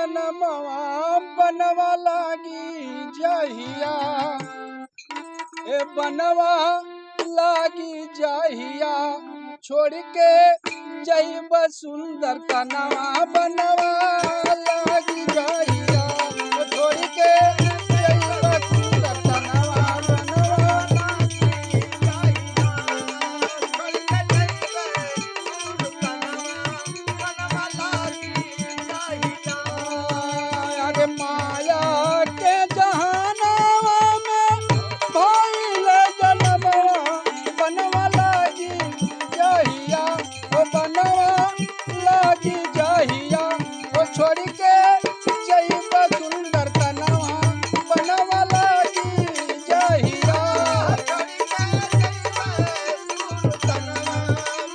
जनमवा बनवा लागी जहिया, ए बनवा लागी जहिया, छोड़ के जैब सुंदर तनवा बनवा लागी जहिया, छोड़ के जैब सुंदर तनवा बनवा लागी जहिया, छोड़ के जैब बनवा लागी जहिया। अरे माया के जहानवा में भइल जनमवा बनवा लागी जहिया, ओ बनवा लागी जहिया, ओ छोड़ के जैब सुंदर तनवा बनवा लागी जहिया, छोड़ के जैब तनवा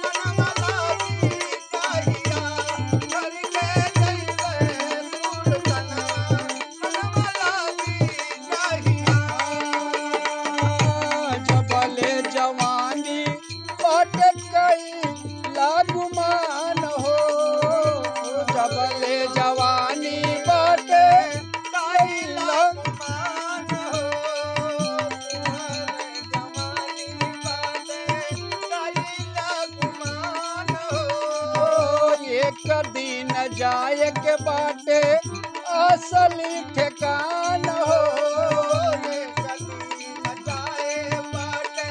बनवा लागी जहिया, छोड़ के जैब तनवा बनवा लागी जहिया। जबले जवानी बट कई लागुमान हो, जबले जवानी बट कई लागुमान हो, जवानी बट कई लागुमान हो। एक दिन जाए के बाटे असली ठिकान हो, एक दिन जाए बाटे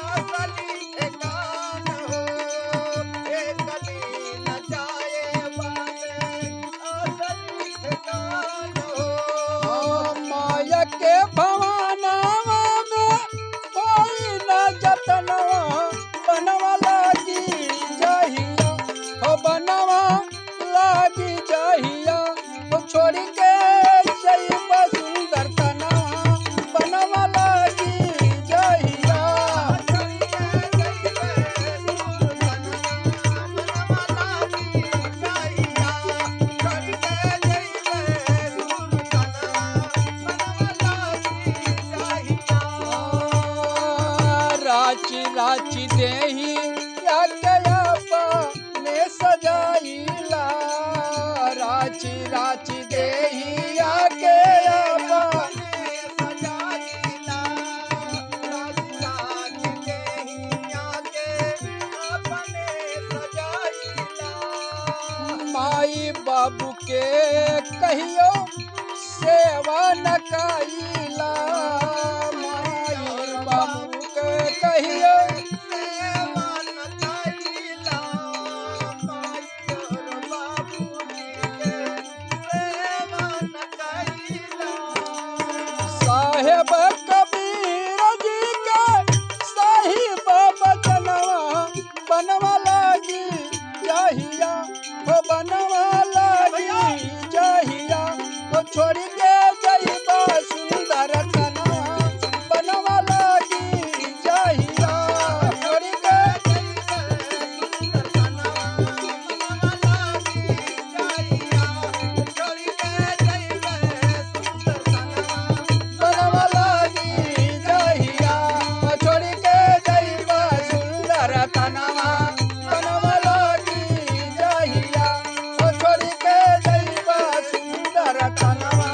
असली ठिकान हो, एक दिन जाए बाटे असली ठिकान हो। माया के भवानवा में कोई न जतनवा बनवा लागी जहिया, हो बनवा लागी जहिया, हो छोड़ के जैब सुंदर तनवा बनवा लागी जहिया, छोड़ के जैब सुंदर तनवा बनवा लागी जहिया, छोड़ के जैब सुंदर तनवा बनवा लागी जहिया। राची राची देही क्या कया ने सजाइला, राची राची देही आके अपने सजाइला, राची राची देही आके अपने सजाइला। माई बाबू के कहियो सेवा न कइला, माई बाबू के कहियो सेवा न कइला, माई और बाबूजी के सेवा न कइला। साहेब कबीर जी के साहिब बचनवा बनवा लागी जहिया, हो बनवा लागी जहिया, हो छोड़ के जैब सुंदर तनवा बनवा लागी जहिया, छोड़ के जैब सुंदर तनवा बनवा लागी जहिया, छोड़ के जैब सुंदर तनवा बनवा लागी जहिया, छोड़ के जैब सुंदर तनवा बनवा लागी जहिया, छोड़ के जैब सुंदर तनवा